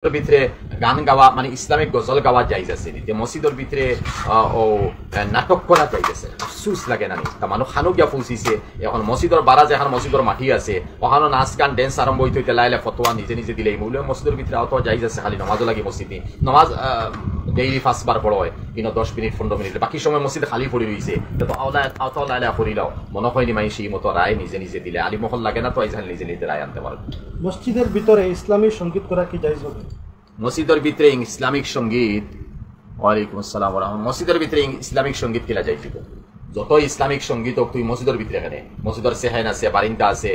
ভিতরে গান গাওয়া মানে ইসলামিক গজল গাওয়া যাইজ আছে যে মসজিদের ভিতরে ও নাটক করা যাইতেছে আফসুস লাগে না তা মানুষ খানো গিয়া পৌঁছিছে এখন মসজিদের বারা যেখান মসজিদের মাটি আছে ওখানে নাচ গান ডেন্স আরম্ভ হইতে লাইলে ফতোয়া নিজে নিজে দিলে মূল্য মসজিদের ভিতরে অত যাইজ আছে খালি নমাজও লাগে মসজিদে নমাজ ডেইলি 5 বার পড়া হয় কিন্তু 10 মিনিট 15 মিনিট বাকি সময় মসজিদ খালি পড়ে রয়েছে তো আওলা করিলাও মনে হয়নি মাই সেই মতো রায় নিজে নিজে দিলে আলী মহল লাগে না তো আইজান নিজে নিজে রায় আনতে পারবে। মসজিদের ভিতরে ইসলামী সঙ্গীত করা কি জায়েজ হবে? মসজিদের ভিতরে ইসলামিক সঙ্গীত ওয়ালাইকুম আসসালাম ওয়া রাহমাতুল্লাহ মসজিদের ভিতরে ইসলামিক সঙ্গীত খেলা যায় ঠিক যত ইসলামিক সঙ্গীত হোক তুই মসজিদের ভিতরে এখানে মসজিদের সেহাইন আছে বারিন্দা আছে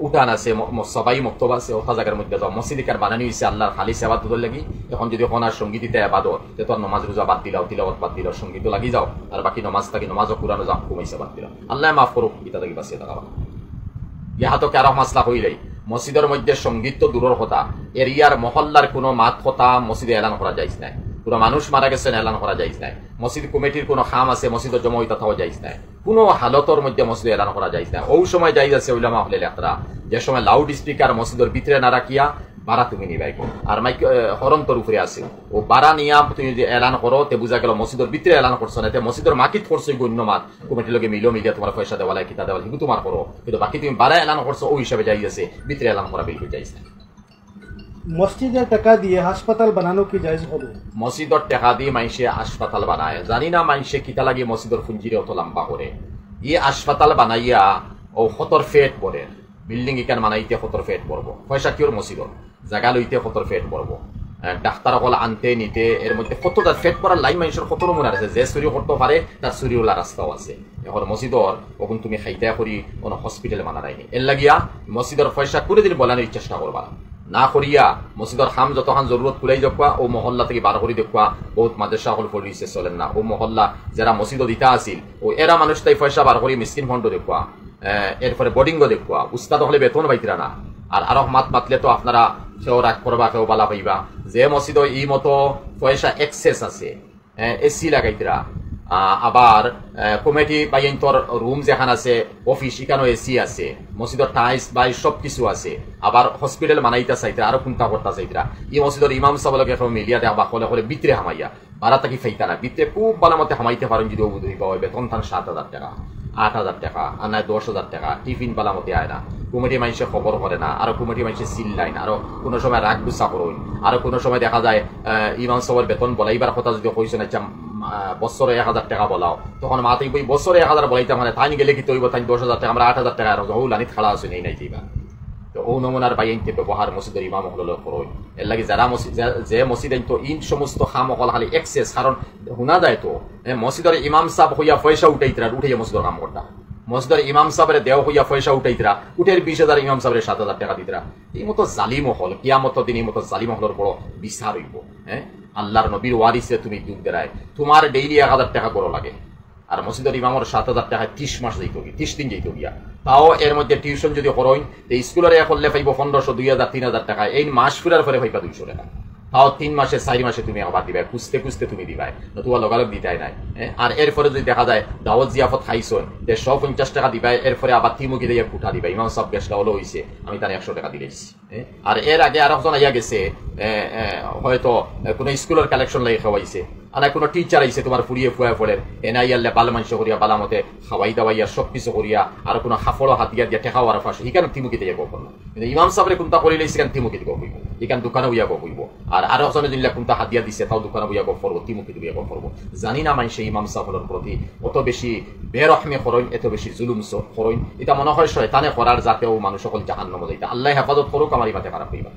উঠান আছে সবাই মক্তব আছে ওঠা জায়গার মধ্যে তো মসজিদ কার বানানি হয়েছে আল্লাহর খালি সেবা তোর লাগি এখন যদি ওখানে সঙ্গীত দিতে আবাদত তে তোর নমাজ রোজা বাদ দিলাও তিলাওয়াত বাদ দিলাও সঙ্গীত লাগি যাও আর বাকি নমাজ থাকি নমাজও কুরআনও যা কমাইছে বাদ দিলাও আল্লাহ মাফ করুক ইতা থাকি বাঁচিয়ে থাকা ইহাতো কারো মাসলা হইলেই মসজিদের মধ্যে সঙ্গীত তো দূরের কথা এরিয়ার মহল্লার কোনো মাত কথা মসজিদে এলান করা যাইজ নাই কোনো মানুষ মারা গেছেন এলান করা যাইজ নাই মসজিদ কমিটির কোনো খাম আছে মসজিদের জমা হইতা থাও যাইজ নাই কোনো হালতর মধ্যে মসজিদে এলান করা যাইজ নাই ওই সময় যাইজ আছে উলামা হলে লেখরা যে সময় লাউড স্পিকার মসজিদের ভিতরে না রাখিয়া বারা তুমি নিবাই আর মাইক হরন্তর উপরে আছে ও বারা নিয়া তুমি যদি এলান করো তে বুঝা গেল মসজিদের ভিতরে এলান করছো না মসজিদের মাকিত করছো গণ্য মাত কমিটির লগে মিলিয়া তোমার পয়সা দেওয়া লাগে কিতা দেওয়া কিন্তু তোমার করো কিন্তু বাকি তুমি বারা এলান করছো ওই হিসাবে যাই আছে ভিতরে এলান করা বিলকুল যাইজ না। মসজিদের টাকা দিয়ে হাসপাতাল বানানো কি জায়েজ হবে? মসজিদের টাকা দিয়ে মাইসে হাসপাতাল বানায় জানি না মাইসে কিতা লাগে মসজিদের ফুঞ্জিরে অত লম্বা করে ই হাসপাতাল বানাইয়া ও 70 ফিট পরে বিল্ডিং ইকান বানাইতে 70 ফিট পড়বো পয়সা কিওর মসজিদর জায়গা লইতে 70 ফিট পড়বো ডাক্তার সকল আনতে নিতে এর মধ্যে কতটা ফেট পড়ার লাইন মানুষের কত নমুনা আছে যে চুরি করতে পারে তার চুরিওলা রাস্তাও আছে এখন মসজিদর ওখান তুমি খাইতে করি কোনো হসপিটালে মানা রায়নি এর লাগিয়া মসজিদর পয়সা করে দিন বলানোর চেষ্টা করবা না করিয়া মসজিদর খাম যতখান জরুরত কুলাই দেখবা ও মহল্লা থেকে বার করে দেখবা বহুত মাদ্রাসা হল পড়িছে চলেন না ও মহল্লা যারা মসজিদ দিতা আছিল ও এরা মানুষ তাই পয়সা বার করি মিসকিন ফন্ড দেখবা এরপরে বোর্ডিংও দেখবা উস্তাদ হলে বেতন পাইতিরা না আর আরো মাত মাতলে তো আপনারা কেউ রাগ করবা কেউ বালা পাইবা যে মসজিদ ই মতো পয়সা এক্সেস আছে এসি লাগাইতিরা আবার কমিটি বাইন্তর রুম যেখান আছে অফিস এখানেও এসি আছে মসজিদের টাইলস বাই সব কিছু আছে আবার হসপিটাল মানাইতা চাইতে আরো কোনটা করতে চাইতরা এই মসজিদের ইমাম সাহেবকে মিলিয়া দেওয়া বা কলে কলে ভিতরে হামাইয়া বারা থাকি ফাইতা না ভিতরে খুব ভালো মতে হামাইতে পারেন যদি অবুধ হইবা বেতন থান 7,000 টাকা 8,000 টাকা আর নাই 10,000 টাকা টিফিন বালা মতে আয় না কমিটি মানুষে খবর করে না আরো কমিটি মানুষে চিল্লাই না আরো কোনো সময় রাগ গুসা করুন আরো কোনো সময় দেখা যায় ইমাম সাহেবের বেতন বলাইবার কথা যদি কইছেন আচ্ছা বছরে 1,000 টাকা বলাও তখন মাথায় বই বছরে 1,000 বলাইতে মানে তাই গেলে কি তৈব তাই 10,000 টাকা আমরা 8,000 টাকা লানিত খাড়া আছে নেই নাই যাইবা তো ও নমুনার বাইনতে ব্যবহার মসজিদের ইমাম হল করুন এর লাগে যারা মসজিদ যে মসজিদ তো ইন সমস্ত খাম অকল খালি এক্সেস কারণ শুনা যায় তো মসজিদের ইমাম সাহেব হইয়া পয়সা উঠাইতরা উঠাইয়া মসজিদের কাম করতা মসজিদের ইমাম সাহেবের দেও হইয়া পয়সা উঠাইতরা উঠের 20,000 ইমাম সাহেবের 7,000 টাকা দিতরা এই মতো জালিম হল কিয়ামত দিন এই মতো জালিম হলর বড় বিচার হইব আল্লাহর নবীর ওয়ারিসে তুমি দুধ দেয় তোমার ডেইলি 1,000 টাকা করো লাগে আর মসজিদের ইমামর 7,000 টাকায় 30 মাস যাইত গিয়া 30 দিন যাইত গিয়া তাও এর মধ্যে টিউশন যদি করোই স্কুলের করলে পাইব 1,500 2,000 3,000 টাকা এই মাস ফিরার পরে পাইবা 200 টাকা তাও 3 মাসে 4 মাসে তুমি আবার দিবাই খুঁজতে খুঁজতে তুমি দিবাই নতুবা লগালগ দিতাই নাই আর এরপরে যদি দেখা যায় দাওয়াত জিয়াফত খাইছন 150 টাকা দিবাই এরপরে আবার তিমুকি দিয়ে ফুটা দিবাই ইমাম সাহেব গেছটা হলো হইছে আমি তার 100 টাকা দিলেছি আর এর আগে আর একজন আইয়া গেছে হয়তো কোনো স্কুলের কালেকশন লাগে খাওয়াইছে আর কোনো টিচার আইছে তোমার ফুরিয়ে ফুয়া ফলের এনাই আল্লাহ বাল মাংস করিয়া বালা মতে খাওয়াই দাওয়াইয়া সব কিছু করিয়া আর কোনো হাফড় হাতিয়া দিয়া টেকা আর ফাঁস এখানে তিমুকি দিয়ে গো করলো কিন্তু ইমাম সাহেবের কোনটা করিলে সেখানে তিমুকি দিব হইব এখানে দোকানে উইয়া গো হইব আর আরো একজনে যদি কোনটা হাতিয়া দিছে তাও দোকানে উইয়া গো করবো তিমুকি দিয়ে গো করবো জানি না মানছে ইমাম সাহেবের প্রতি অত বেশি বেরহমে করইন এত বেশি জুলুম করইন এটা মনে হয় শয়তানে করার যাতেও মানুষ সকল জাহান্নামে যাইতা আল্লাহ হেফাজত করুক আমার ইমাতে খারাপ হইবা।